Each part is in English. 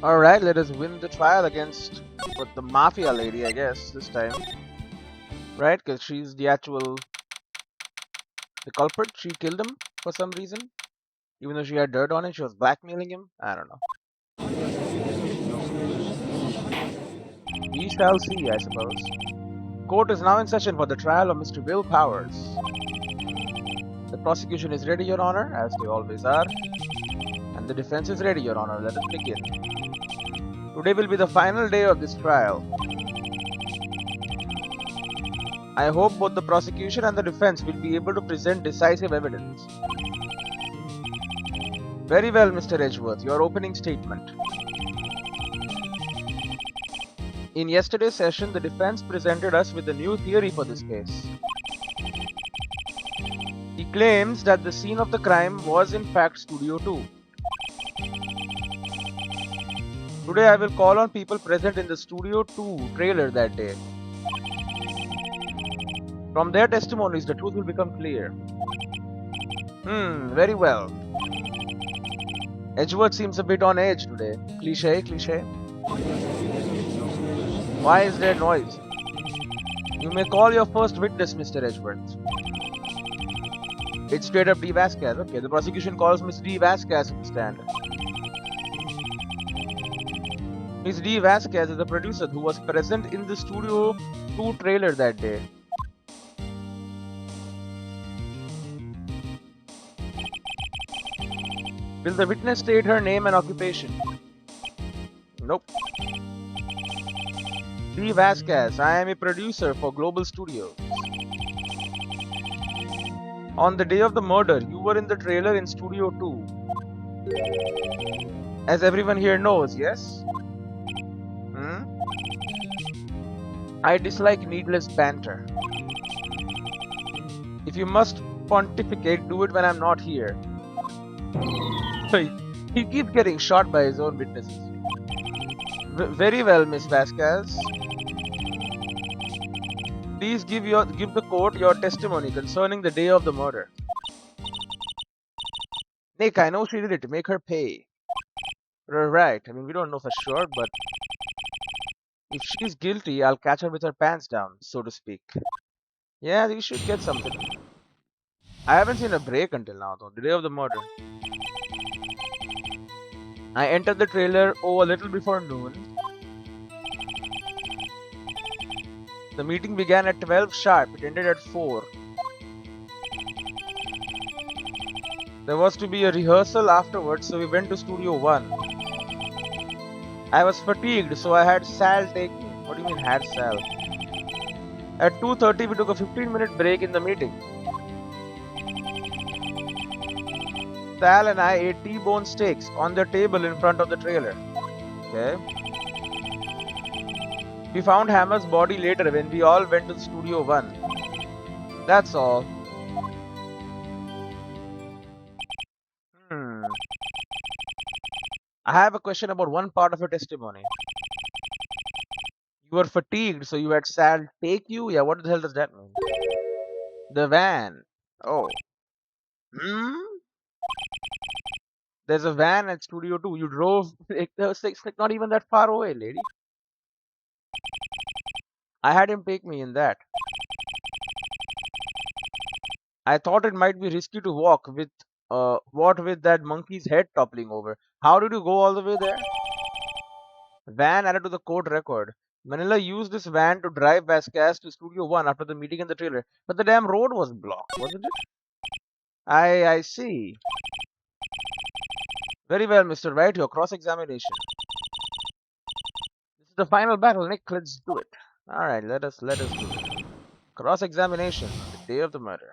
Alright, let us win the trial against the mafia lady, I guess, this time. Right? Because she's the culprit. She killed him for some reason. Even though she had dirt on him, she was blackmailing him. I don't know. We shall see, I suppose. Court is now in session for the trial of Mr. Will Powers. The prosecution is ready, Your Honor, as they always are. And the defense is ready, Your Honor. Let us begin. Today will be the final day of this trial. I hope both the prosecution and the defense will be able to present decisive evidence. Very well, Mr. Edgeworth, your opening statement. In yesterday's session, the defense presented us with a new theory for this case. He claims that the scene of the crime was in fact Studio 2. Today I will call on people present in the Studio 2 trailer that day. From their testimonies, the truth will become clear. Very well. Edgeworth seems a bit on edge today. Cliché. Why is there noise? You may call your first witness, Mr. Edgeworth. It's straight up D. Vasquez. Okay, the prosecution calls Miss D. Vasquez to the stand. Miss D. Vasquez is the producer who was present in the Studio 2 trailer that day. Will the witness state her name and occupation? Nope. D. Vasquez, I am a producer for Global Studios. On the day of the murder, you were in the trailer in Studio 2. As everyone here knows, yes? I dislike needless banter. If you must pontificate, do it when I'm not here. He keeps getting shot by his own witnesses. Very well, Miss Vasquez. Please give the court your testimony concerning the day of the murder. Nick, I know she did it. Make her pay. Right. I mean, we don't know for sure, but if she's guilty, I'll catch her with her pants down, so to speak. Yeah, you should get something. I haven't seen a break until now, though. The day of the murder. I entered the trailer a little before noon. The meeting began at 12 sharp. It ended at 4. There was to be a rehearsal afterwards, so we went to Studio 1. I was fatigued, so I had Sal take me. What do you mean, had Sal? At 2:30, we took a 15-minute break in the meeting. Sal and I ate T-bone steaks on the table in front of the trailer. Okay. We found Hammer's body later when we all went to Studio 1. That's all. I have a question about one part of your testimony. You were fatigued, so you had Sal take you? Yeah, what the hell does that mean? The van. Oh. There's a van at Studio 2. You drove. It's not even that far away, lady. I had him take me in that. I thought it might be risky to walk with with that monkey's head toppling over. How did you go all the way there? Van added to the court record. Manila used this van to drive Vasquez to Studio 1 after the meeting in the trailer. But the damn road was blocked, wasn't it? I see. Very well, Mr. Wright, your cross-examination. This is the final battle, Nick. Let's do it. Alright, let us do it. Cross-examination, the day of the murder.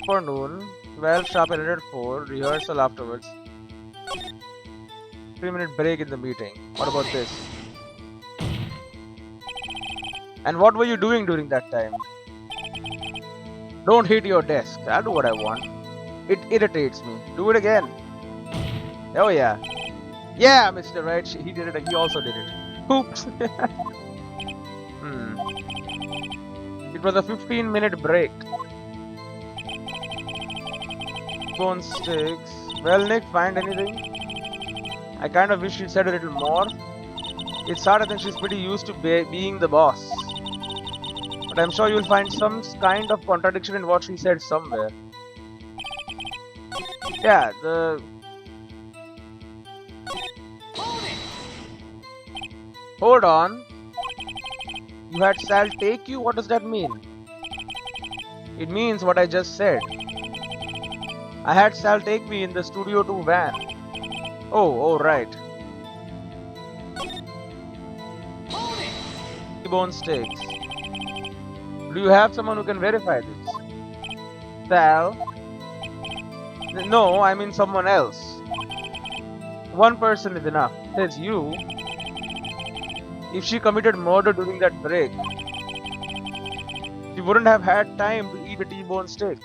For noon, 12 sharp ended at 4, rehearsal afterwards. 3-minute break in the meeting. What about this? And what were you doing during that time? Don't hit your desk. I'll do what I want. It irritates me. Do it again. Oh yeah. Yeah, Mr. Wright. He did it. He also did it. Oops. It was a 15-minute break. Bone steaks. Well, Nick, find anything? I kind of wish she said a little more. It's hard, I think she's pretty used to being the boss. But I'm sure you'll find some kind of contradiction in what she said somewhere. Yeah, Hold on. You had Sal take you? What does that mean? It means what I just said. I had Sal take me in the Studio 2 van. Oh, right. T-bone steaks. Do you have someone who can verify this? Sal? No, I mean someone else. One person is enough. Says you. If she committed murder during that break, she wouldn't have had time to eat a T-bone steak.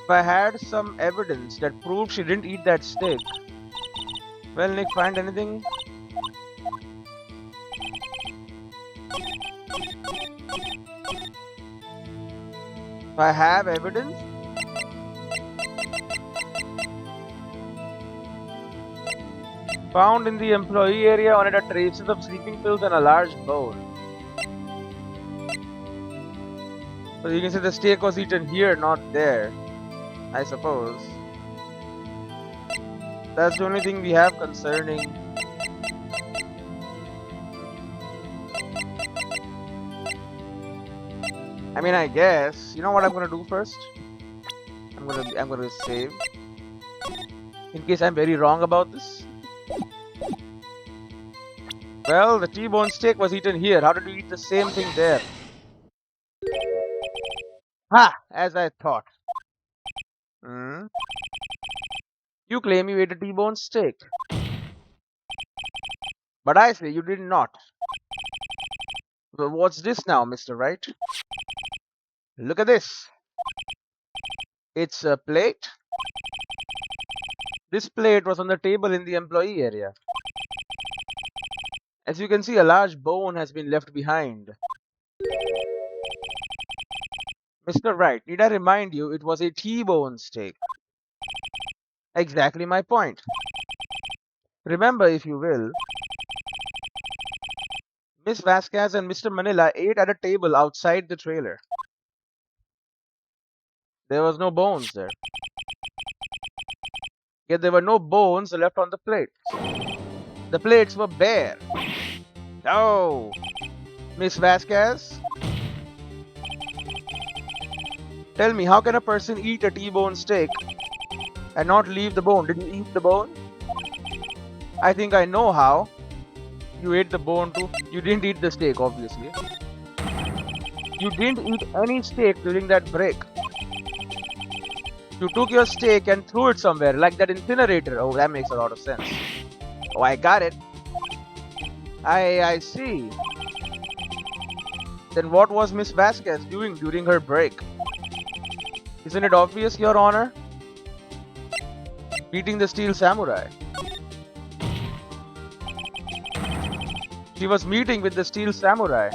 If I had some evidence that proved she didn't eat that steak, well, Nick, find anything? If I have evidence? Found in the employee area on it are traces of sleeping pills and a large bowl. So you can say the steak was eaten here, not there, I suppose. That's the only thing we have concerning. I mean, I guess. You know what I'm gonna do first? I'm gonna save. In case I'm very wrong about this. Well, the T-bone steak was eaten here. How did you eat the same thing there? Ha! As I thought. You claim you ate a T-bone steak. But I say you did not. Well, what's this now, Mr. Wright? Look at this. It's a plate. This plate was on the table in the employee area. As you can see, a large bone has been left behind. Mr. Wright, need I remind you, it was a T-bone steak. Exactly my point. Remember, if you will, Miss Vasquez and Mr. Manila ate at a table outside the trailer. There was no bones there. Yet there were no bones left on the plates. The plates were bare. Oh, Miss Vasquez? Tell me, how can a person eat a T-bone steak and not leave the bone? Did you eat the bone? I think I know how. You ate the bone too. You didn't eat the steak, obviously. You didn't eat any steak during that break. You took your steak and threw it somewhere, like that incinerator. Oh, that makes a lot of sense. Oh, I got it. I see. Then what was Miss Vasquez doing during her break? Isn't it obvious, Your Honor? Beating the steel samurai. She was meeting with the steel samurai.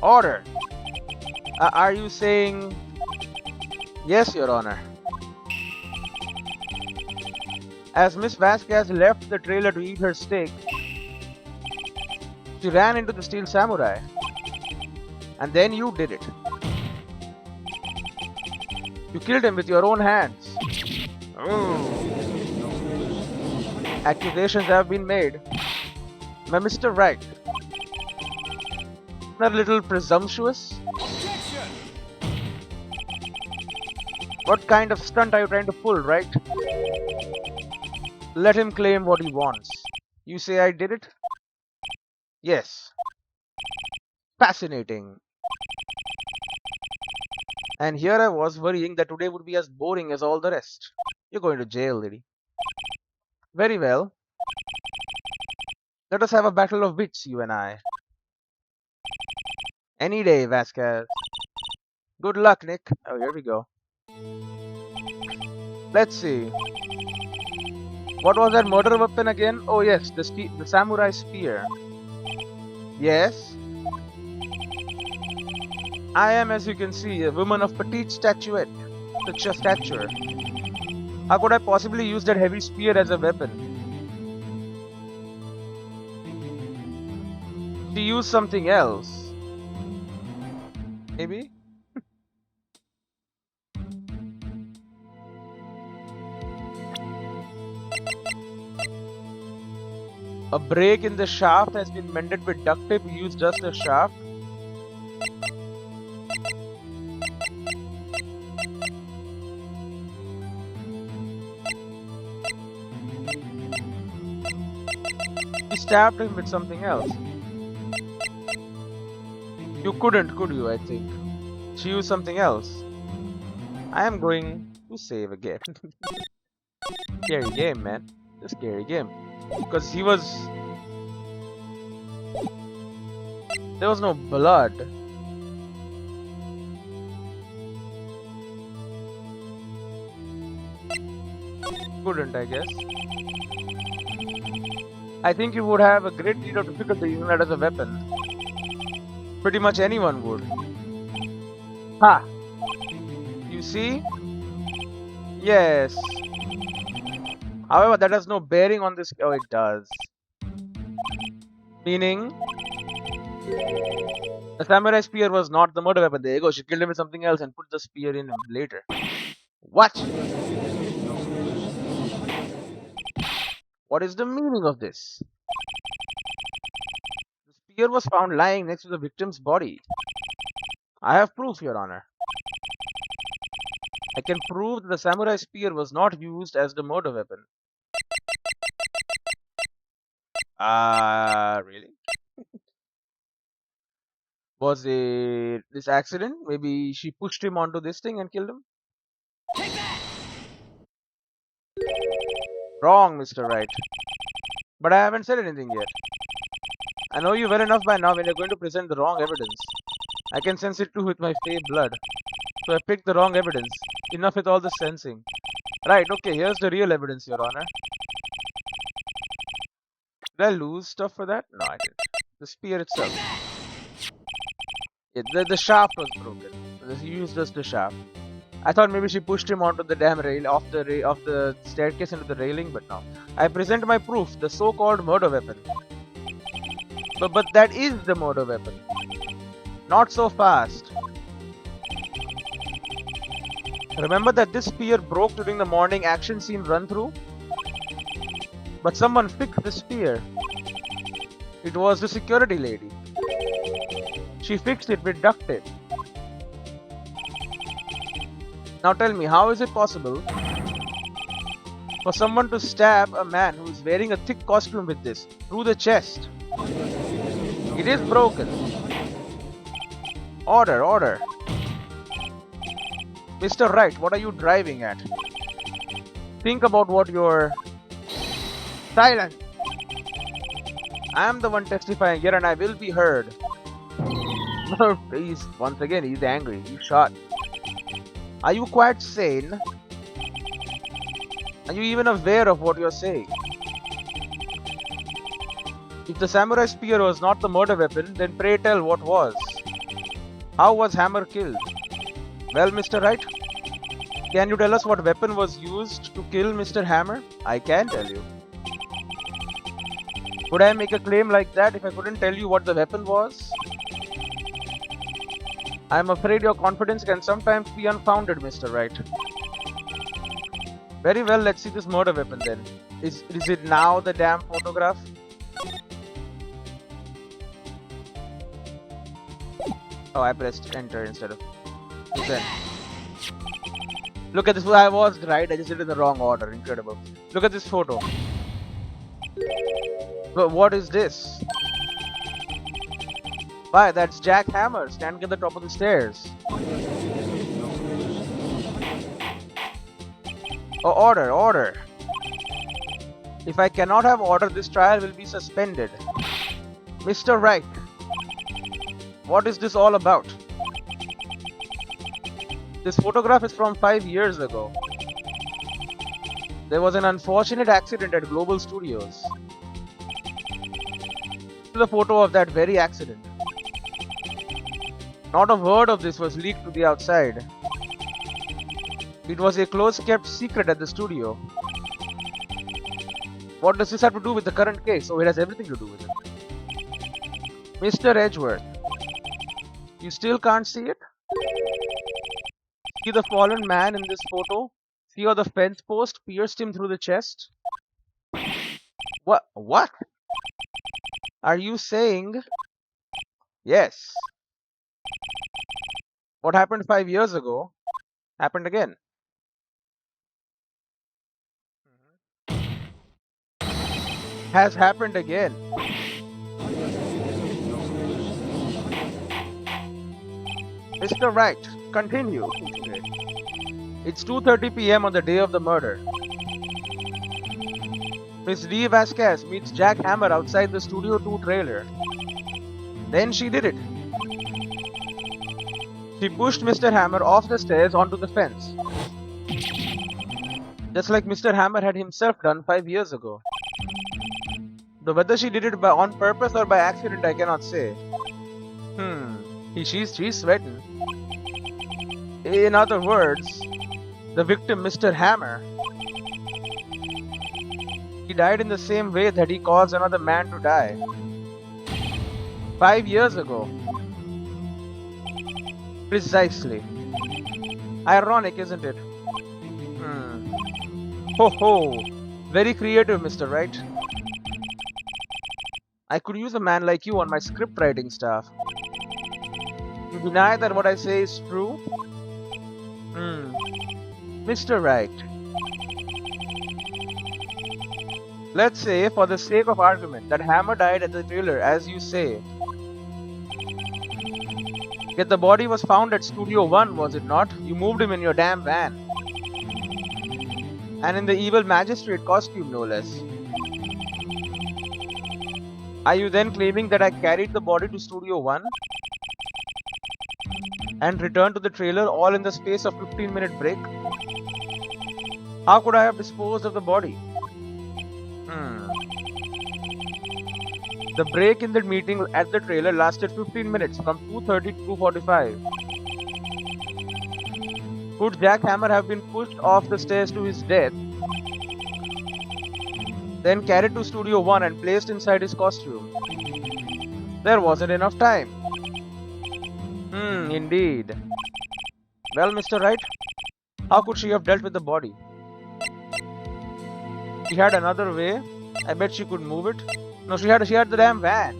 Order. Are you saying... Yes, Your Honor. As Miss Vasquez left the trailer to eat her steak, she ran into the steel samurai. And then you did it. You killed him with your own hands. Oh. Accusations have been made. By Mr. Wright. Isn't that a little presumptuous? Objection! What kind of stunt are you trying to pull, right? Let him claim what he wants. You say I did it? Yes. Fascinating. And here I was worrying that today would be as boring as all the rest. You're going to jail, lady. Very well. Let us have a battle of wits, you and I. Any day, Vasquez. Good luck, Nick. Oh, here we go. Let's see. What was that murder weapon again? Oh yes, the samurai spear. Yes. I am, as you can see, a woman of petite statuette. Such a stature. How could I possibly use that heavy spear as a weapon? She used something else. Maybe? A break in the shaft has been mended with duct tape. We use just the shaft. We stabbed him with something else. You couldn't, could you? I think. She used something else. I am going to save again. Scary game, man. A scary game. Because he was... There was no blood. Couldn't, I guess. I think you would have a great deal of difficulty using that as a weapon. Pretty much anyone would. Ha! You see? Yes. However, that has no bearing on this. Oh, it does. Meaning, the samurai spear was not the murder weapon. There you go. She killed him with something else and put the spear in him later. What? What is the meaning of this? The spear was found lying next to the victim's body. I have proof, Your Honor. I can prove that the samurai spear was not used as the murder weapon. Really? Was it this accident? Maybe she pushed him onto this thing and killed him? Wrong, Mr. Wright. But I haven't said anything yet. I know you well enough by now when you're going to present the wrong evidence. I can sense it too with my fey blood. So I picked the wrong evidence. Enough with all the sensing. Right, okay, here's the real evidence, Your Honor. Did I lose stuff for that? No, I didn't. The spear itself. Yeah, the shaft was broken. He used just the shaft. I thought maybe she pushed him onto the damn rail, off the staircase into the railing, but no. I present my proof, the so-called murder weapon. But that is the murder weapon. Not so fast. Remember that this spear broke during the morning action scene run-through? But someone fixed the spear. It was the security lady. She fixed it with duct tape. Now tell me, how is it possible for someone to stab a man who is wearing a thick costume with this through the chest? It is broken. Order, order. Mr. Wright, what are you driving at? Think about what you're... Silence! I am the one testifying here and I will be heard. Once again, he's angry. He's shot. Are you quite sane? Are you even aware of what you're saying? If the samurai spear was not the murder weapon, then pray tell what was. How was Hammer killed? Well, Mr. Wright, can you tell us what weapon was used to kill Mr. Hammer? I can tell you. Would I make a claim like that if I couldn't tell you what the weapon was? I am afraid your confidence can sometimes be unfounded, Mr. Wright. Very well, let's see this murder weapon then. Is it now the damn photograph? Oh, I pressed enter instead of... Then. Look at this, I was right, I just did it in the wrong order, incredible. Look at this photo. But what is this? Why, that's Jack Hammer standing at the top of the stairs. Oh, order, order. If I cannot have order, this trial will be suspended. Mr. Wright, what is this all about? This photograph is from 5 years ago. There was an unfortunate accident at Global Studios. This is a photo of that very accident. Not a word of this was leaked to the outside. It was a close-kept secret at the studio. What does this have to do with the current case? Oh, it has everything to do with it. Mr. Edgeworth, you still can't see it? See the fallen man in this photo? See how the fence post pierced him through the chest? What? What? Are you saying? Yes. What happened 5 years ago happened again. Has happened again. Mr. Wright, continue. It's 2:30 p.m. on the day of the murder. Miss D. Vasquez meets Jack Hammer outside the Studio 2 trailer. Then she did it. She pushed Mr. Hammer off the stairs onto the fence. Just like Mr. Hammer had himself done 5 years ago. Though whether she did it on purpose or by accident, I cannot say. She's sweating. In other words, the victim, Mr. Hammer, he died in the same way that he caused another man to die. 5 years ago. Precisely. Ironic, isn't it? Ho ho! Very creative, Mr. Wright. I could use a man like you on my script writing staff. You deny that what I say is true? Mr. Wright. Let's say, for the sake of argument, that Hammer died at the trailer, as you say. Yet the body was found at Studio 1, was it not? You moved him in your damn van. And in the evil magistrate costume, no less. Are you then claiming that I carried the body to Studio 1? And returned to the trailer all in the space of 15-minute break? How could I have disposed of the body? The break in the meeting at the trailer lasted 15 minutes, from 2:30 to 2:45. Could Jack Hammer have been pushed off the stairs to his death, then carried to Studio 1 and placed inside his costume? There wasn't enough time. Indeed. Well, Mr. Wright, how could she have dealt with the body? She had another way. I bet she could move it. No, she had the damn van.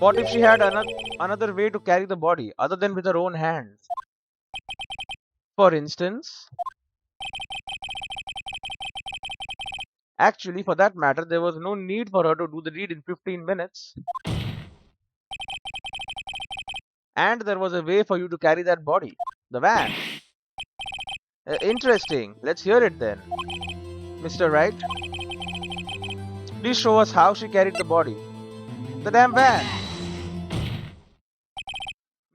What if she had another way to carry the body, other than with her own hands? For instance? Actually, for that matter, there was no need for her to do the deed in 15 minutes. And there was a way for you to carry that body. The van. Interesting. Let's hear it then. Mr. Wright, please show us how she carried the body. The damn van.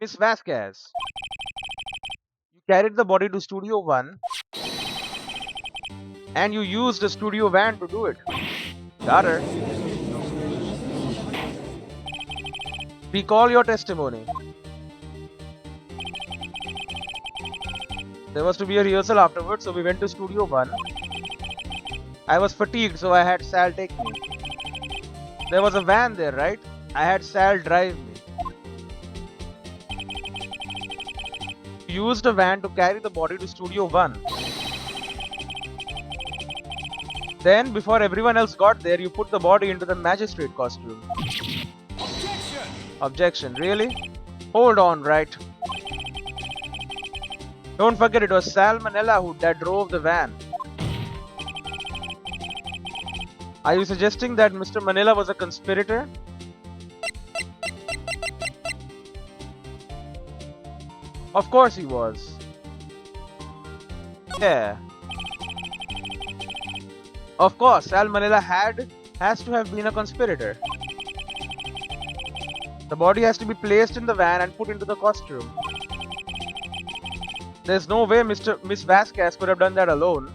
Miss Vasquez, you carried the body to Studio 1 and you used the studio van to do it. Got her. Recall your testimony. There was to be a rehearsal afterwards, so we went to Studio 1. I was fatigued, so I had Sal take me. There was a van there, right? I had Sal drive me. You used a van to carry the body to Studio 1. Then, before everyone else got there, you put the body into the magistrate costume. Objection! Objection, really? Hold on, right? Don't forget, it was Sal Manella that drove the van. Are you suggesting that Mr. Manila was a conspirator? Of course he was. Yeah. Of course, Sal Manila has to have been a conspirator. The body has to be placed in the van and put into the costume. There's no way Miss Vasquez could have done that alone.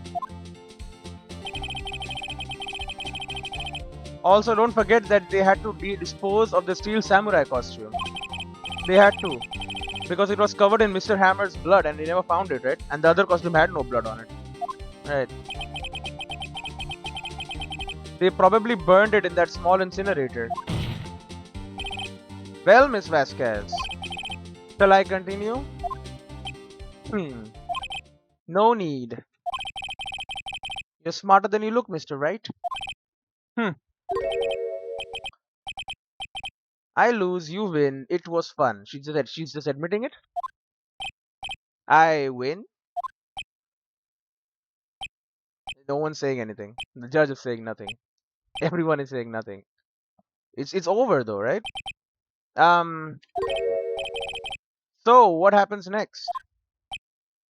Also, don't forget that they had to dispose of the steel samurai costume. They had to. Because it was covered in Mr. Hammer's blood and they never found it, right? And the other costume had no blood on it. Right. They probably burned it in that small incinerator. Well, Miss Vasquez, shall I continue? No need. You're smarter than you look, Mr. Wright. Hmm. I lose, you win. It was fun. She's just admitting it. I win. No one's saying anything. The judge is saying nothing. Everyone is saying nothing. It's over though, right? Um. So what happens next?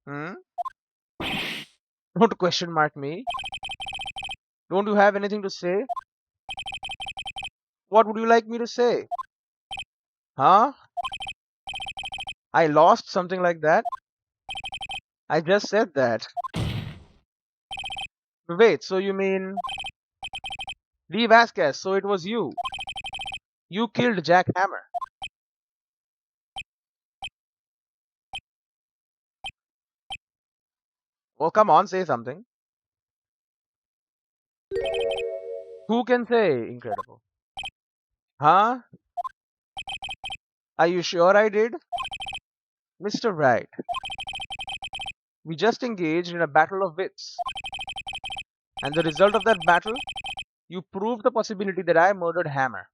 Hmm. Don't question mark me. Don't you have anything to say? What would you like me to say? Huh? I lost something like that? I just said that. Wait, so you mean Lee Vasquez? So it was you. You killed Jack Hammer. Well, come on, say something. Who can say? Incredible. Huh? Are you sure I did? Mr. Wright, we just engaged in a battle of wits. And the result of that battle, you proved the possibility that I murdered Hammer.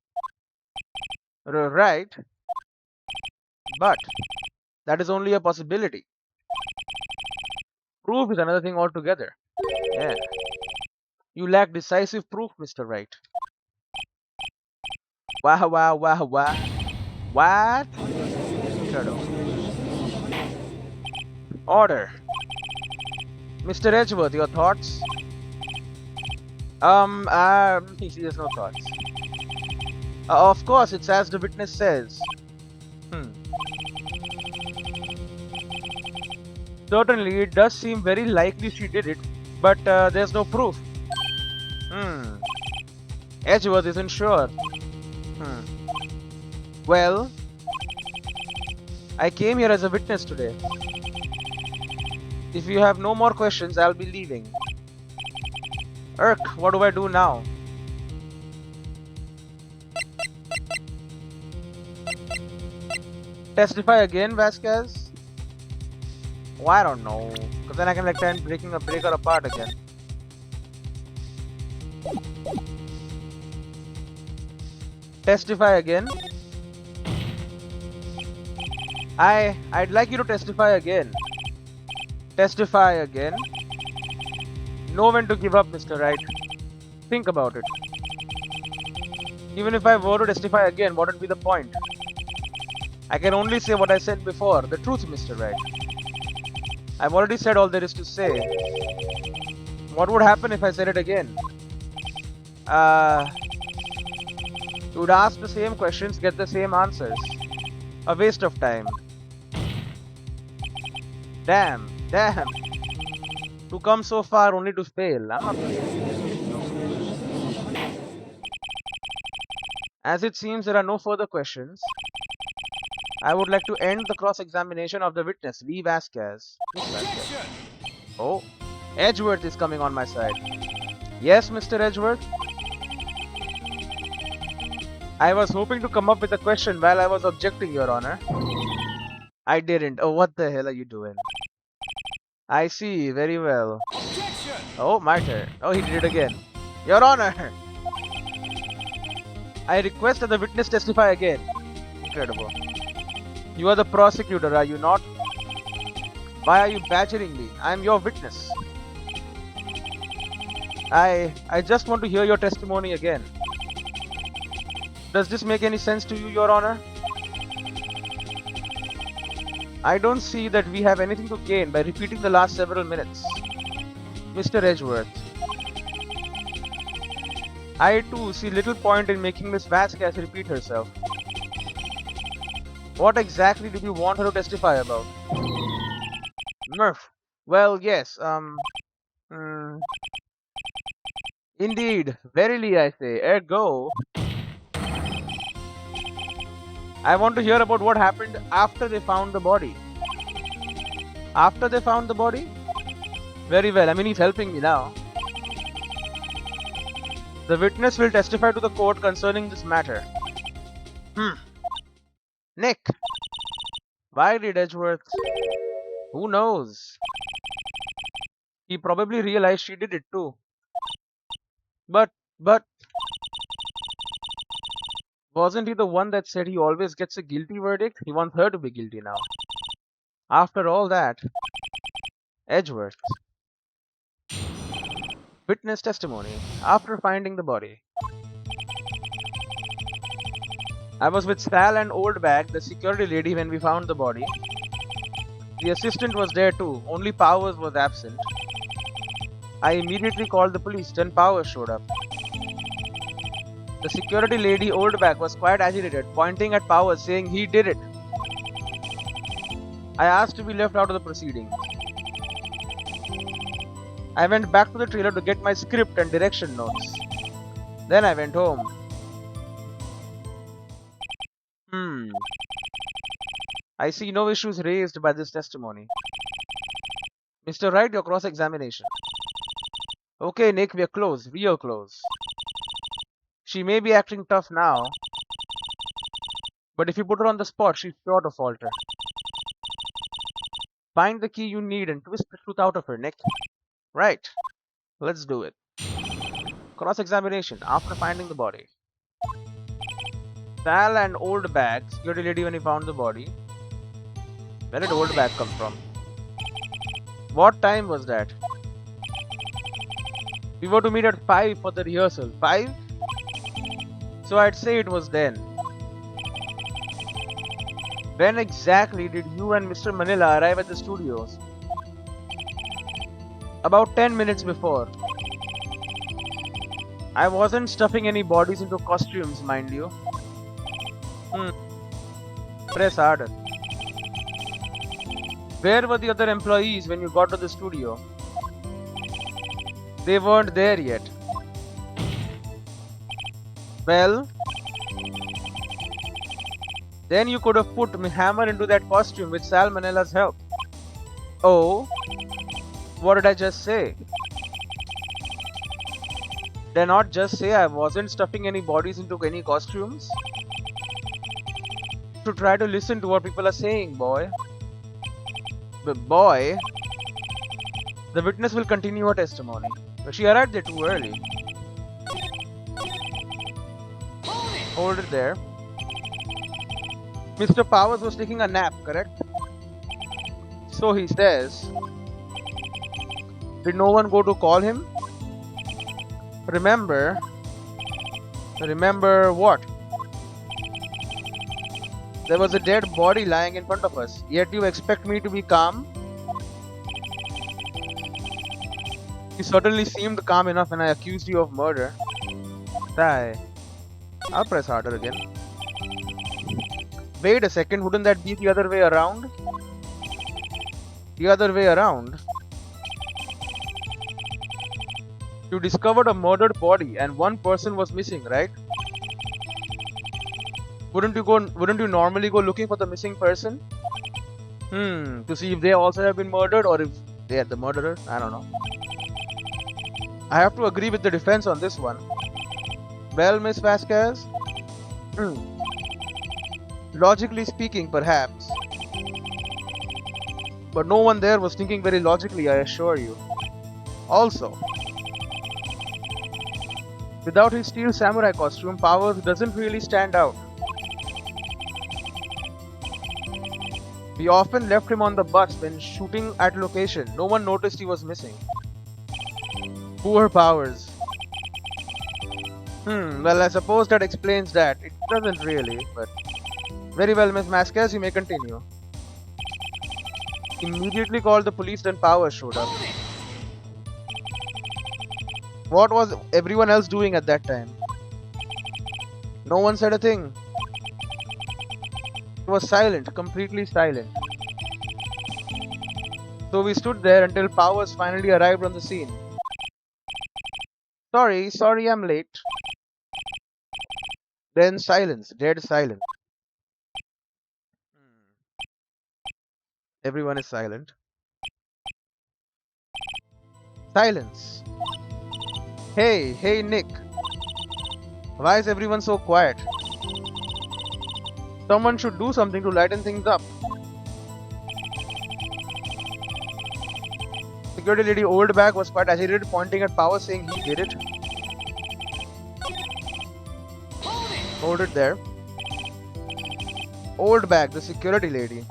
Right, but that is only a possibility. Proof is another thing altogether. Yeah. You lack decisive proof, Mr. Wright. Wah wah wah wah. What? Incredible. Order. Mr. Edgeworth, your thoughts? He has no thoughts. Of course, it's as the witness says. Certainly, it does seem very likely she did it, but there's no proof. Edgeworth isn't sure. Well, I came here as a witness today. If you have no more questions, I'll be leaving. Urk, what do I do now? Testify again, Vasquez? Oh, I don't know. Because then I can like try and break her apart again. Testify again? I'd like you to testify again. Testify again. Know when to give up, Mr. Wright. Think about it. Even if I were to testify again, what would be the point? I can only say what I said before, the truth, Mr. Wright. I've already said all there is to say. What would happen if I said it again? You would ask the same questions, get the same answers. A waste of time. Damn. To come so far only to fail. I'm not As it seems there are no further questions, I would like to end the cross-examination of the witness, Lee Vasquez. Oh, Edgeworth is coming on my side. Yes, Mr. Edgeworth? I was hoping to come up with a question while I was objecting, Your Honor. I didn't. Oh, what the hell are you doing? I see, very well. Oh, my turn. Oh, he did it again. Your Honor! I request that the witness testify again. Incredible. You are the prosecutor, are you not? Why are you badgering me? I am your witness. I just want to hear your testimony again. Does this make any sense to you, Your Honor? I don't see that we have anything to gain by repeating the last several minutes. Mr. Edgeworth, I too see little point in making Miss Vasquez repeat herself. What exactly did you want her to testify about? Murph. Well, yes, Indeed, verily I say, ergo. I want to hear about what happened after they found the body. After they found the body? Very well, I mean, he's helping me now. The witness will testify to the court concerning this matter. Nick, why did Edgeworth? Who knows? He probably realized she did it too. But, wasn't he the one that said he always gets a guilty verdict? He wants her to be guilty now. After all that, Edgeworth. Witness testimony. After finding the body. I was with Sal and Oldbag, the security lady, when we found the body. The assistant was there too, only Powers was absent. I immediately called the police, then Powers showed up. The security lady, Oldbag, was quite agitated, pointing at Powers, saying he did it. I asked to be left out of the proceedings. I went back to the trailer to get my script and direction notes. Then I went home. I see no issues raised by this testimony. Mr. Wright, your cross-examination. Okay, Nick, we're close, real close. She may be acting tough now, but if you put her on the spot, she's sure to falter. Find the key you need and twist the truth out of her, Nick. Right. Let's do it. Cross-examination after finding the body. Sal and Oldbag, security lady when he found the body. Where did Oldbag come from? What time was that? We were to meet at 5 for the rehearsal. 5? So I'd say it was then. When exactly did you and Mr. Manila arrive at the studios? About 10 minutes before. I wasn't stuffing any bodies into costumes, mind you. Press harder. Where were the other employees when you got to the studio? They weren't there yet. Well, then you could have put Hammer into that costume with Sal Manila's help. Oh, what did I just say? Did I not just say I wasn't stuffing any bodies into any costumes? To try to listen to what people are saying, boy. But boy, the witness will continue her testimony. But she arrived there too early. Hold it there. Mr. Powers was taking a nap, correct? So he says. Did no one go to call him? Remember what? There was a dead body lying in front of us, yet you expect me to be calm? You certainly seemed calm enough when I accused you of murder. Sigh. I'll press harder again. Wait a second, wouldn't that be the other way around? The other way around? You discovered a murdered body and one person was missing, right? Wouldn't you normally go looking for the missing person? To see if they also have been murdered or if they are the murderer? I don't know. I have to agree with the defense on this one. Well, Miss Vasquez? Logically speaking, perhaps. But no one there was thinking very logically, I assure you. Also, without his steel samurai costume, Powers doesn't really stand out. We often left him on the bus when shooting at location. No one noticed he was missing. Poor Powers. Well, I suppose that explains that. It doesn't really, but... Very well, Miss Vasquez, you may continue. Immediately called the police, then Powers showed up. What was everyone else doing at that time? No one said a thing. It was silent, completely silent. So we stood there until Powers finally arrived on the scene. Sorry, I'm late. Then silence, dead silence. Everyone is silent. Silence. Hey, Nick. Why is everyone so quiet? Someone should do something to lighten things up. Security lady Oldbag was quite agitated, pointing at Power, saying he did it. Hold it there. Oldbag, the security lady.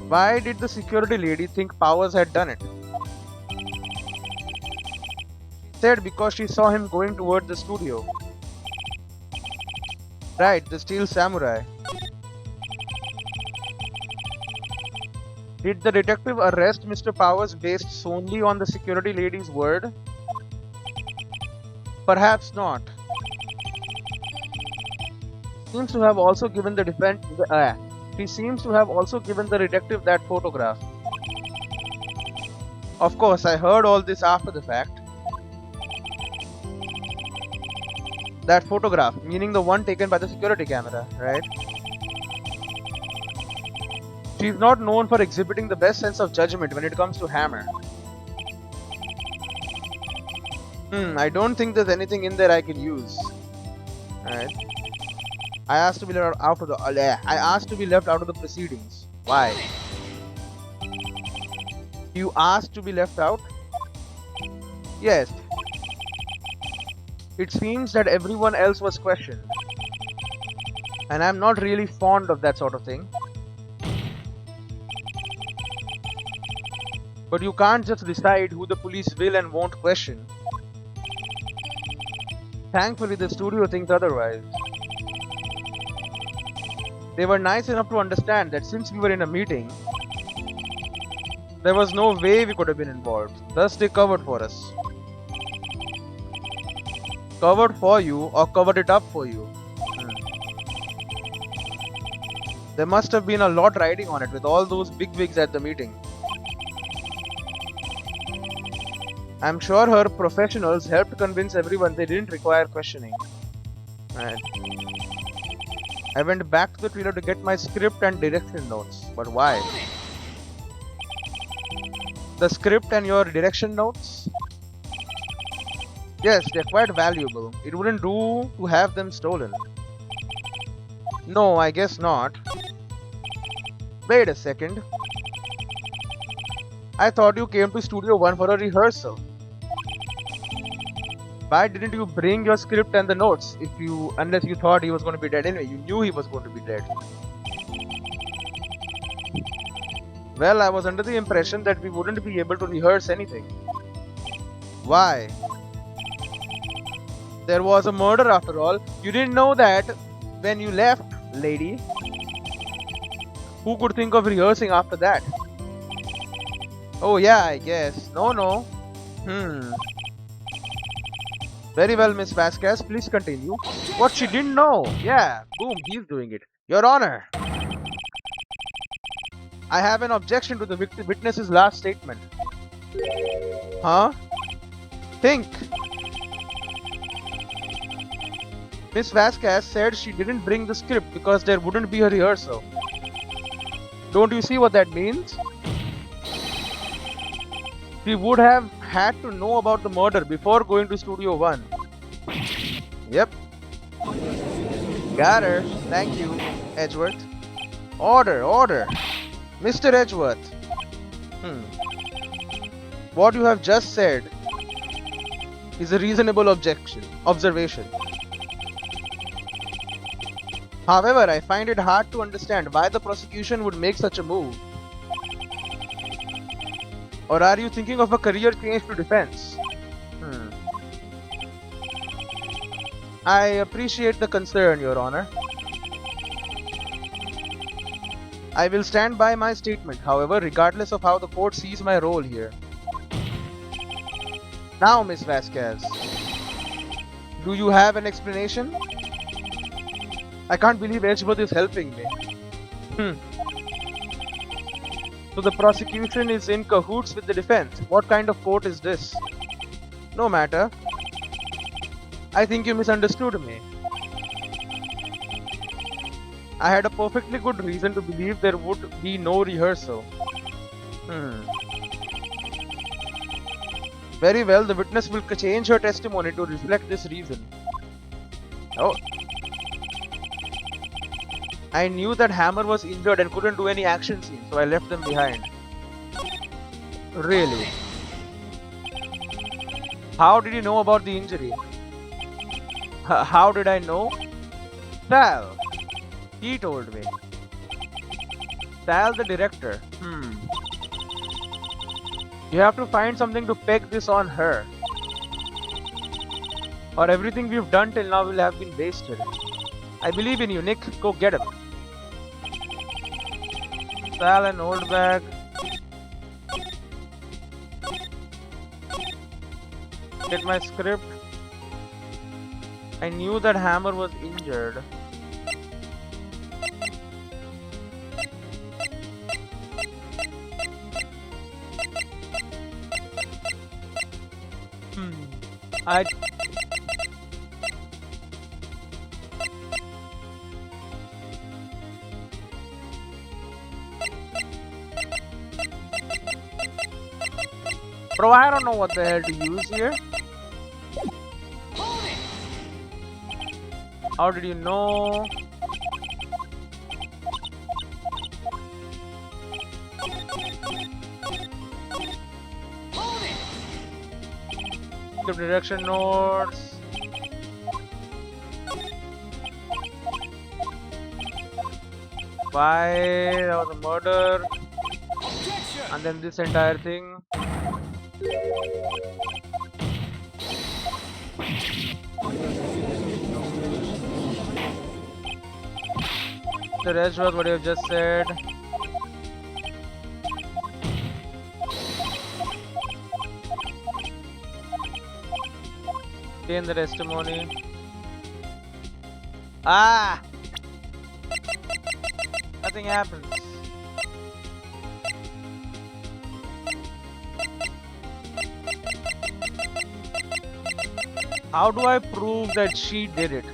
Why did the security lady think Powers had done it? She said because she saw him going toward the studio. Right, the steel samurai. Did the detective arrest Mr. Powers based solely on the security lady's word? Perhaps not. Seems to have also given the he seems to have also given the detective that photograph. Of course, I heard all this after the fact. That photograph, meaning the one taken by the security camera, right? She's not known for exhibiting the best sense of judgment when it comes to Hammer. I don't think there's anything in there I can use. Alright. I asked to be left out of the proceedings. Why? You asked to be left out? Yes. It seems that everyone else was questioned. And I'm not really fond of that sort of thing. But you can't just decide who the police will and won't question. Thankfully, the studio thinks otherwise. They were nice enough to understand that since we were in a meeting, there was no way we could have been involved. Thus, they covered for us. Covered for you or covered it up for you? There must have been a lot riding on it with all those bigwigs at the meeting. I'm sure her professionals helped convince everyone they didn't require questioning. Right. I went back to the trailer to get my script and direction notes. But why? The script and your direction notes? Yes, they're quite valuable. It wouldn't do to have them stolen. No, I guess not. Wait a second. I thought you came to Studio 1 for a rehearsal. Why didn't you bring your script and the notes unless you thought he was going to be dead anyway? You knew he was going to be dead. Well, I was under the impression that we wouldn't be able to rehearse anything. Why? There was a murder after all. You didn't know that when you left, lady. Who could think of rehearsing after that? Oh yeah, I guess. No. Very well, Miss Vasquez. Please continue. What she didn't know. Yeah, boom, he's doing it. Your Honor. I have an objection to the witness's last statement. Huh? Think. Miss Vasquez said she didn't bring the script because there wouldn't be a rehearsal. Don't you see what that means? She would have had to know about the murder before going to Studio 1. Yep. Got her. Thank you, Edgeworth. Order. Mr. Edgeworth. What you have just said is a reasonable observation. However, I find it hard to understand why the prosecution would make such a move. Or are you thinking of a career change to defense? I appreciate the concern, Your Honor. I will stand by my statement, however, regardless of how the court sees my role here. Now, Miss Vasquez, do you have an explanation? I can't believe Edgeworth is helping me. So the prosecution is in cahoots with the defense. What kind of court is this? No matter. I think you misunderstood me. I had a perfectly good reason to believe there would be no rehearsal. Hmm. Very well, the witness will change her testimony to reflect this reason. Oh, I knew that Hammer was injured and couldn't do any action scenes, so I left them behind. Really? How did you know about the injury? How did I know? Sal. He told me. Sal, the director. You have to find something to peg this on her. Or everything we've done till now will have been wasted. I believe in you, Nick. Go get him. Sal and Oldback. Get my script. I knew that Hammer was injured. I Bro, I don't know what the hell to use here. How did you know? The direction notes. Why there was a murder. And then this entire thing. The rest was what you have just said. In the testimony. Ah! Nothing happens. How do I prove that she did it?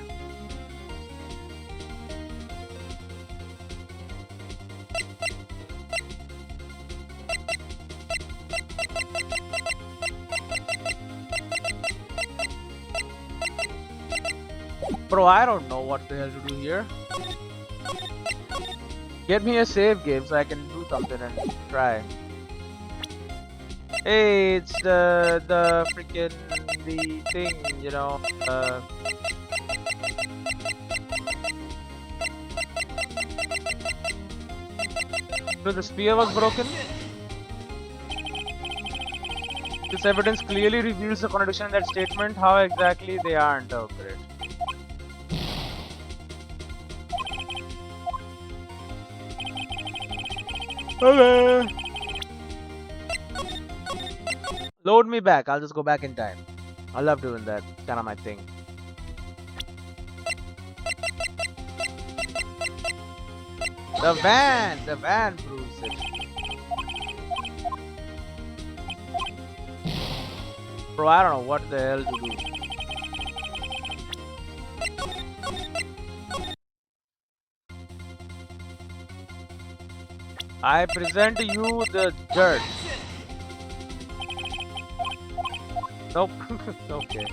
Bro, I don't know what the hell to do here. Get me a save game so I can do something and try. Hey, it's the freaking the thing, you know. So the spear was broken. This evidence clearly reveals the contradiction in that statement. How exactly they aren't? Oh, great. Okay. Load me back. I'll just go back in time. I love doing that. Kind of my thing. The van proves it. Bro, I don't know what the hell to do. I present to you the dirt. Nope. Okay.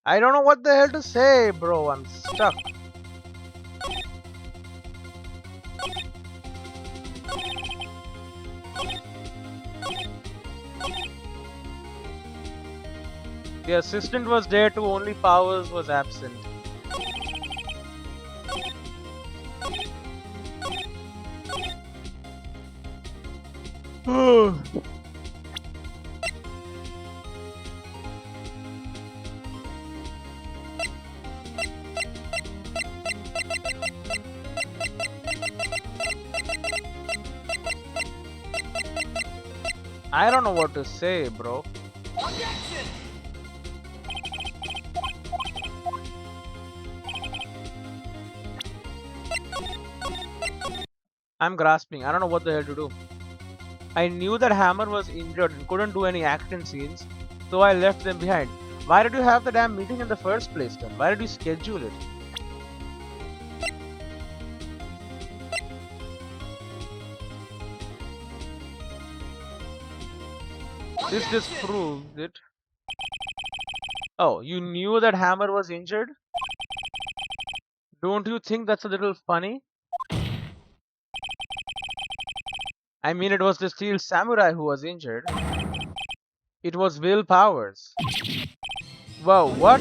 I don't know what the hell to say, bro. I'm stuck. The assistant was there too, only Powers was absent. I don't know what to say, bro. Objection! I'm grasping. I don't know what the hell to do. I knew that Hammer was injured and couldn't do any action scenes, so I left them behind. Why did you have the damn meeting in the first place then? Why did you schedule it? This just proves it. Oh, you knew that Hammer was injured? Don't you think that's a little funny? I mean, it was the Steel Samurai who was injured. It was Will Powers. Whoa, what?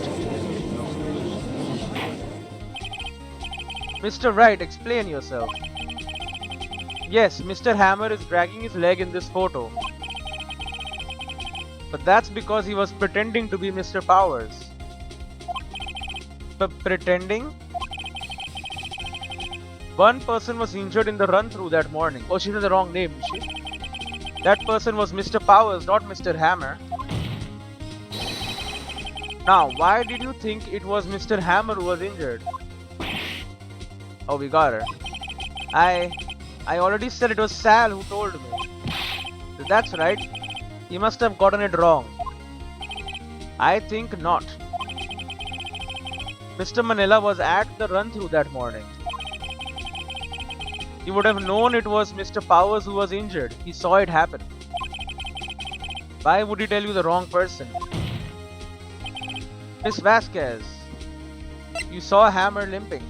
Mr. Wright, explain yourself. Yes, Mr. Hammer is dragging his leg in this photo. But that's because he was pretending to be Mr. Powers. Pretending? One person was injured in the run-through that morning. Oh, she said the wrong name, did she? That person was Mr. Powers, not Mr. Hammer. Now, why did you think it was Mr. Hammer who was injured? Oh, we got her. I already said it was Sal who told me. That's right. You must have gotten it wrong. I think not. Mr. Manila was at the run-through that morning. He would have known it was Mr. Powers who was injured. He saw it happen. Why would he tell you the wrong person? Miss Vasquez, you saw Hammer limping.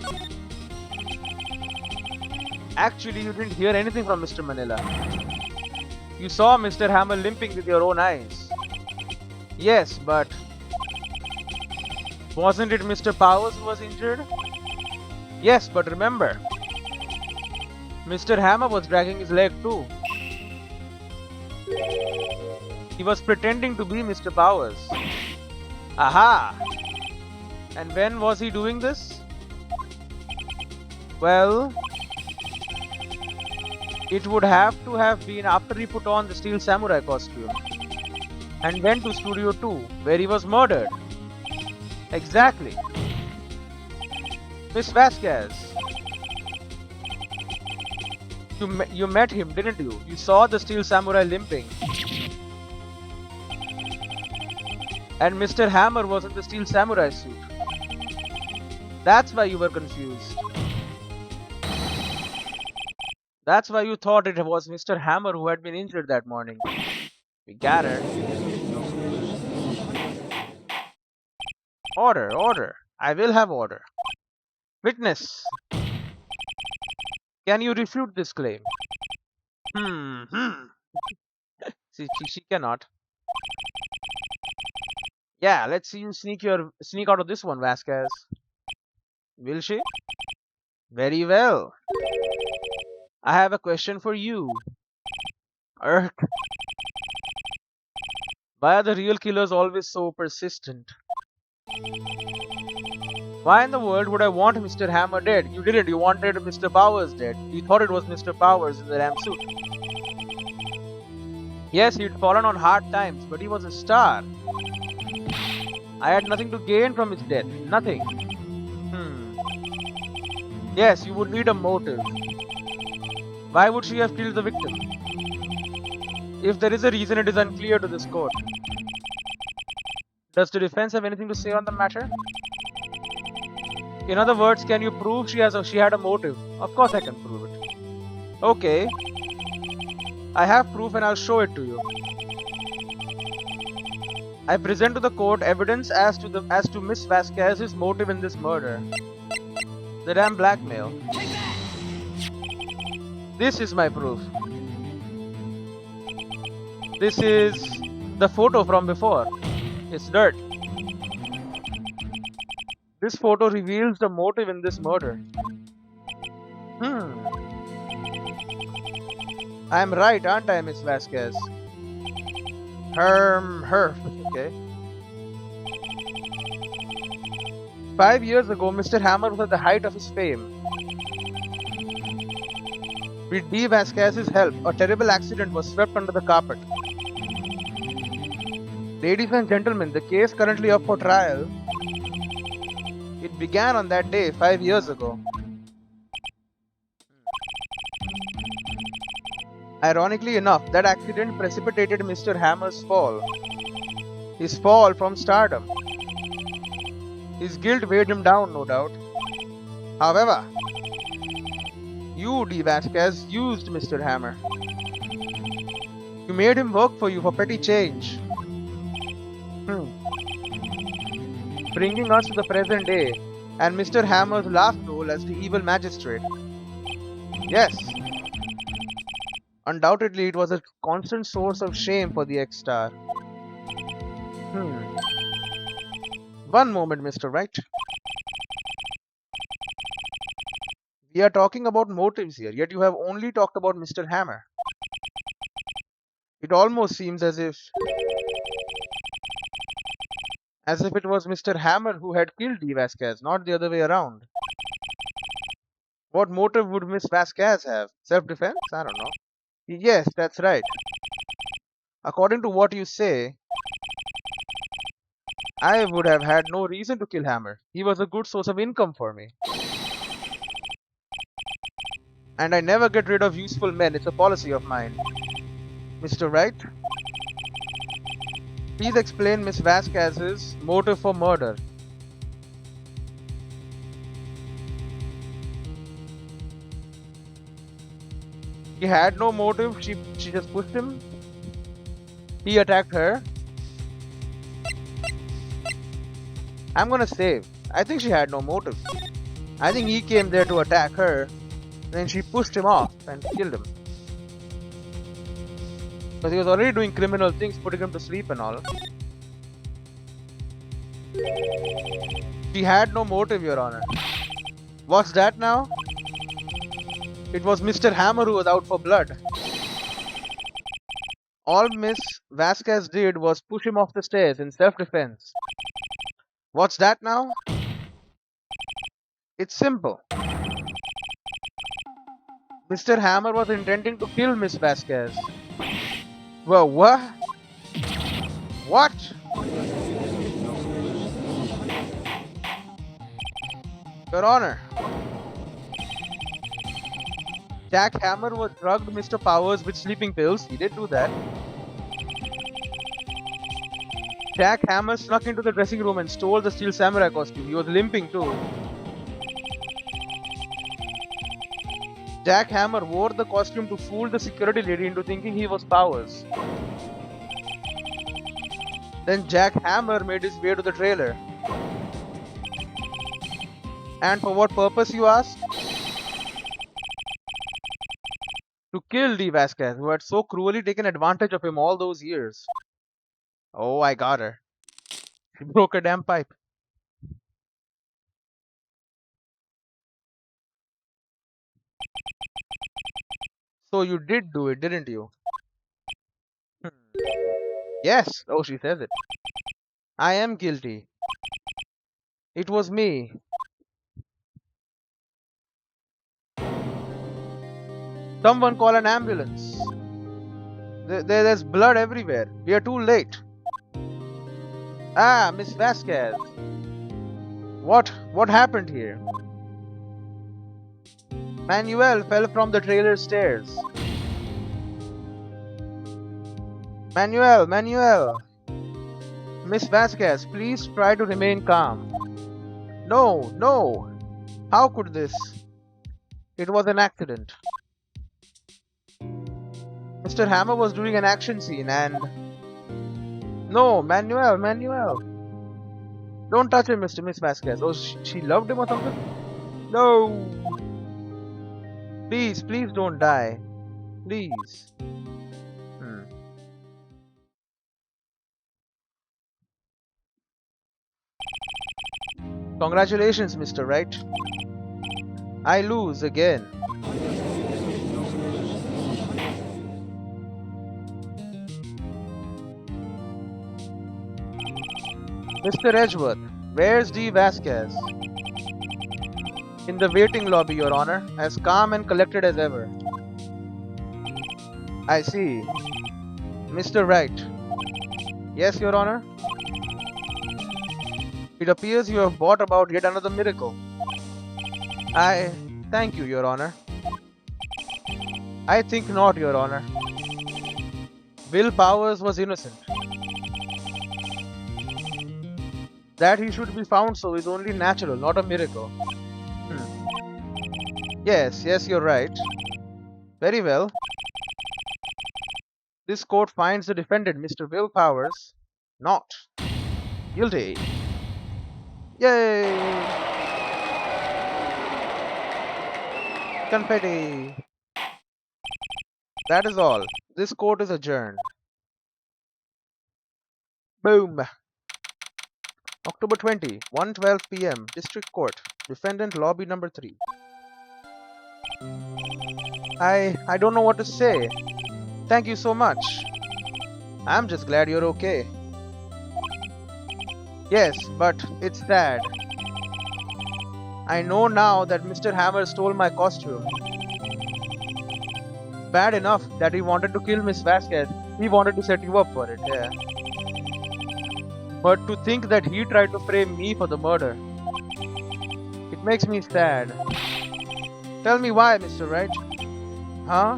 Actually, you didn't hear anything from Mr. Manila. You saw Mr. Hammer limping with your own eyes. Yes, but wasn't it Mr. Powers who was injured? Yes, but remember, Mr. Hammer was dragging his leg too. He was pretending to be Mr. Powers. Aha! And when was he doing this? Well, it would have to have been after he put on the Steel Samurai costume and went to Studio 2, where he was murdered. Exactly. Miss Vasquez, you met him, didn't you? You saw the Steel Samurai limping. And Mr. Hammer was in the Steel Samurai suit. That's why you were confused. That's why you thought it was Mr. Hammer who had been injured that morning. We got her. Order, order. I will have order. Witness. Can you refute this claim? See, she cannot. Yeah, let's see you sneak out of this one, Vasquez. Will she? Very well. I have a question for you. Urk. Why are the real killers always so persistent? Why in the world would I want Mr. Hammer dead? You didn't. You wanted Mr. Powers dead. You thought it was Mr. Powers in the damn suit. Yes, he'd fallen on hard times, but he was a star. I had nothing to gain from his death. Nothing. Yes, you would need a motive. Why would she have killed the victim? If there is a reason, it is unclear to this court. Does the defense have anything to say on the matter? In other words, can you prove she had a motive? Of course I can prove it. Okay. I have proof and I'll show it to you. I present to the court evidence as to Miss Vasquez's motive in this murder. The damn blackmail. This is my proof. This is the photo from before. It's dirt. This photo reveals the motive in this murder. I'm right, aren't I, Miss Vasquez? Her. Okay. 5 years ago, Mr. Hammer was at the height of his fame. With D. Vasquez's help, a terrible accident was swept under the carpet. Ladies and gentlemen, the case currently up for trial. It began on that day 5 years ago. Ironically enough, that accident precipitated Mr. Hammer's fall. His fall from stardom. His guilt weighed him down, no doubt. However, you, D. Vasquez, used Mr. Hammer. You made him work for you for petty change. Bringing us to the present day and Mr. Hammer's last role as the evil magistrate. Yes, undoubtedly it was a constant source of shame for the ex-star. One moment, Mr. Wright. We are talking about motives here, yet you have only talked about Mr. Hammer. It almost seems as if it was Mr. Hammer who had killed D. Vasquez, not the other way around. What motive would Miss Vasquez have? Self-defense? I don't know. Yes, that's right. According to what you say, I would have had no reason to kill Hammer. He was a good source of income for me. And I never get rid of useful men. It's a policy of mine. Mr. Wright, please explain Miss Vasquez's motive for murder. He had no motive. She just pushed him. He attacked her. I'm gonna save. I think she had no motive. I think he came there to attack her. Then she pushed him off and killed him. Because he was already doing criminal things, putting him to sleep and all. She had no motive, Your Honor. What's that now? It was Mr. Hammer who was out for blood. All Miss Vasquez did was push him off the stairs in self-defense. What's that now? It's simple. Mr. Hammer was intending to kill Miss Vasquez. Well, what? What? Your Honor, Jack Hammer was drugged Mr. Powers with sleeping pills. He did do that. Jack Hammer snuck into the dressing room and stole the steel samurai costume. He was limping too. Jack Hammer wore the costume to fool the security lady into thinking he was Powers. Then Jack Hammer made his way to the trailer. And for what purpose, you ask? To kill D. Vasquez, who had so cruelly taken advantage of him all those years. Oh, I got her. She broke a damn pipe. So you did do it, didn't you? Yes. Oh, she says it. I am guilty. It was me. Someone call an ambulance. There's blood everywhere. We are too late. Ah, Miss Vasquez. What happened here? Manuel fell from the trailer stairs. Manuel. Miss Vasquez, please try to remain calm. No. How could this? It was an accident. Mr. Hammer was doing an action scene and... No, Manuel. Don't touch him, Miss Vasquez. Oh, she loved him or something? No. Please don't die. Please. Congratulations, Mr. Wright. I lose again. Mr. Edgeworth, where's D. Vasquez? In the waiting lobby, Your Honor, as calm and collected as ever. I see. Mr. Wright. Yes, Your Honor? It appears you have brought about yet another miracle. I thank you, Your Honor. I think not, Your Honor. Will Powers was innocent. That he should be found so is only natural, not a miracle. Hmm. Yes, yes, you're right. Very well. This court finds the defendant, Mr. Will Powers, not guilty. Yay! Confetti. That is all. This court is adjourned. Boom. October 20, 1:12 p.m. District Court. Defendant lobby number 3. I don't know what to say. Thank you so much. I'm just glad you're okay. Yes, but it's sad. I know now that Mr. Hammer stole my costume. Bad enough that he wanted to kill Miss Vasquez. He wanted to set you up for it, yeah. But to think that he tried to frame me for the murder. It makes me sad. Tell me why, Mr. Wright. Huh?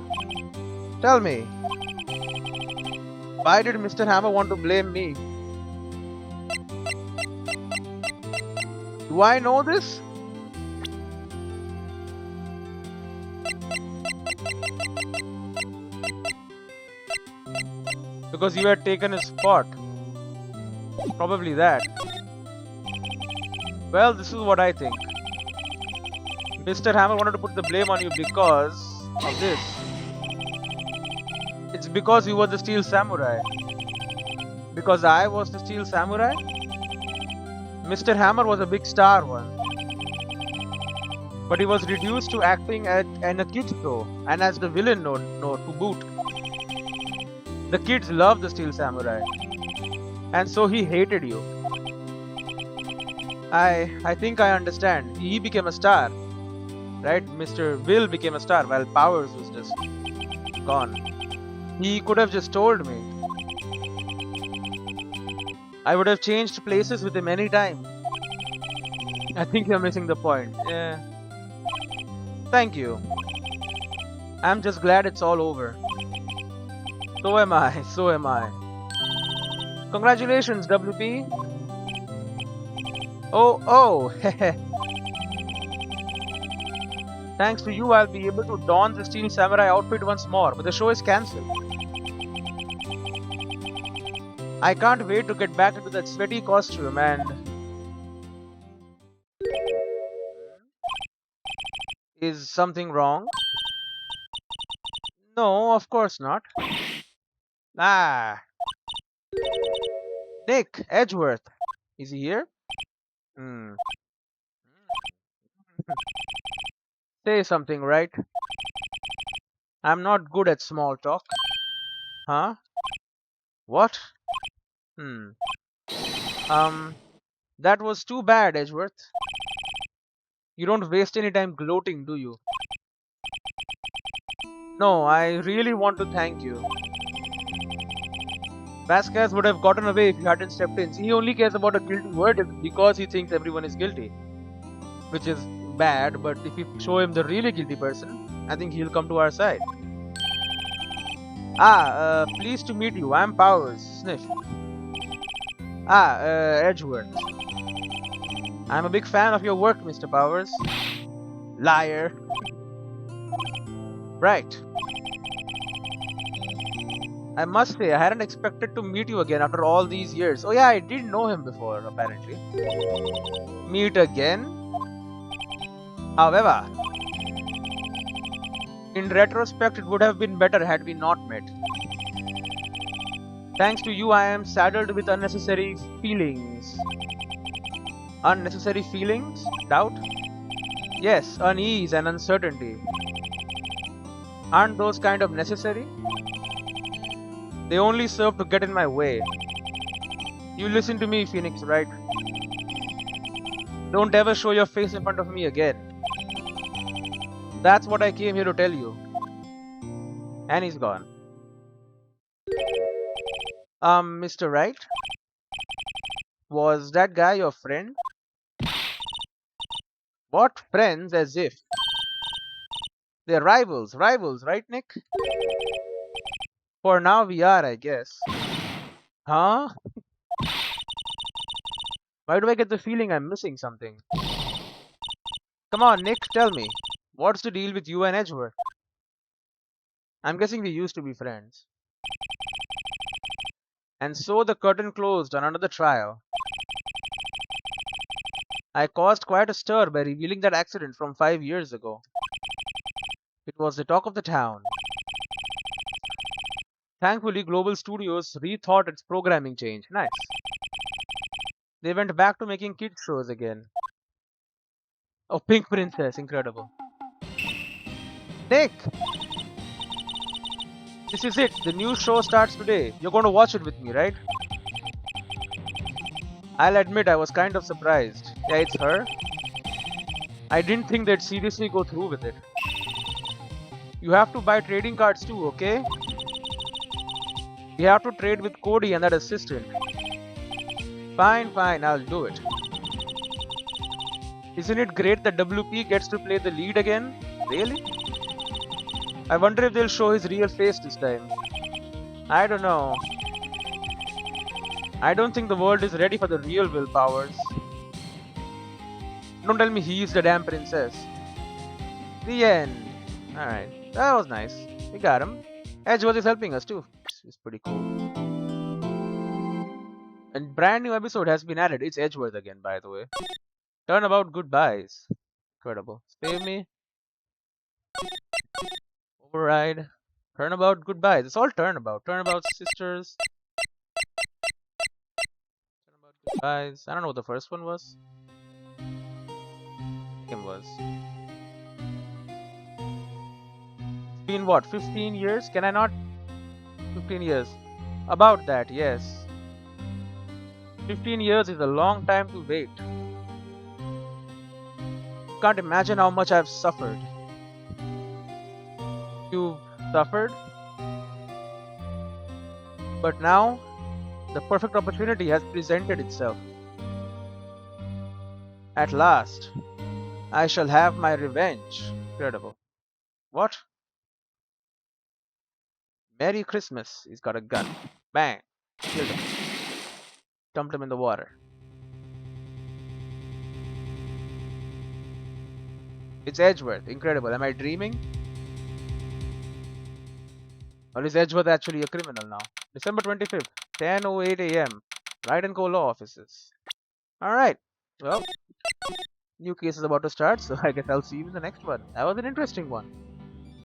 Tell me. Why did Mr. Hammer want to blame me? Do I know this? Because you had taken his spot. Probably that. Well, this is what I think. Mr. Hammer wanted to put the blame on you because of this. It's because you were the Steel Samurai. Because I was the Steel Samurai? Mr. Hammer was a big star once. But he was reduced to acting in a kids show and as the villain no, to boot. The kids loved the Steel Samurai. And so he hated you. I think I understand. He became a star. Right? Mr. Will became a star while Powers was just gone. He could have just told me. I would have changed places with him any time. I think you're missing the point. Yeah. Thank you. I'm just glad it's all over. So am I. So am I. Congratulations, WP. Oh. Thanks to you, I'll be able to don the Steel Samurai outfit once more, but the show is cancelled. I can't wait to get back into that sweaty costume and... Is something wrong? No, of course not. Ah, Nick Edgeworth. Is he here? Hmm. Say something, right? I'm not good at small talk. Huh? What? Hmm. That was too bad, Edgeworth. You don't waste any time gloating, do you? No, I really want to thank you. Vasquez would have gotten away if you hadn't stepped in. He only cares about a guilty verdict because he thinks everyone is guilty. Which is bad, but if you show him the really guilty person, I think he'll come to our side. Pleased to meet you. I'm Powers. Sniff. Edgeworth. I'm a big fan of your work, Mr. Powers. Liar. Right. I must say, I hadn't expected to meet you again after all these years. Oh yeah, I did know him before, apparently. Meet again? However, in retrospect, it would have been better had we not met. Thanks to you, I am saddled with unnecessary feelings. Unnecessary feelings? Doubt? Yes, unease and uncertainty. Aren't those kind of necessary? They only serve to get in my way. You listen to me, Phoenix Wright. Don't ever show your face in front of me again. That's what I came here to tell you. And he's gone. Mr. Wright? Was that guy your friend? What friends as if? They're rivals, right, Nick? For now we are, I guess. Huh? Why do I get the feeling I'm missing something? Come on, Nick, tell me. What's the deal with you and Edgeworth? I'm guessing we used to be friends. And so the curtain closed on another trial. I caused quite a stir by revealing that accident from 5 years ago. It was the talk of the town. Thankfully, Global Studios rethought its programming change. Nice. They went back to making kids shows again. Oh, Pink Princess, incredible. Nick, this is it. The new show starts today. You're going to watch it with me, right? I'll admit I was kind of surprised. Yeah, it's her. I didn't think they'd seriously go through with it. You have to buy trading cards too, okay? We have to trade with Cody and that assistant. Fine, fine, I'll do it. Isn't it great that WP gets to play the lead again? Really? I wonder if they'll show his real face this time. I don't know. I don't think the world is ready for the real Will Powers. Don't tell me he's the damn princess. The end. Alright, that was nice. We got him. Edgeworth is helping us too. It's pretty cool. And brand new episode has been added. It's Edgeworth again, by the way. Turnabout goodbyes. Incredible. Save me. Override. Turnabout goodbyes. It's all turnabout. Turnabout sisters. Turnabout goodbyes. I don't know what the first one was. It was. It's been what? 15 years? Can I not? 15 years. About that, yes. 15 years is a long time to wait. You can't imagine how much I've suffered. You've suffered? But now, the perfect opportunity has presented itself. At last, I shall have my revenge. Incredible. What? Merry Christmas. He's got a gun. Bang. Killed him. Dumped him in the water. It's Edgeworth. Incredible. Am I dreaming? Or is Edgeworth actually a criminal now? December 25th, 10:08 a.m. Wright and Co. Law Offices. Alright. Well, new case is about to start, so I guess I'll see you in the next one. That was an interesting one.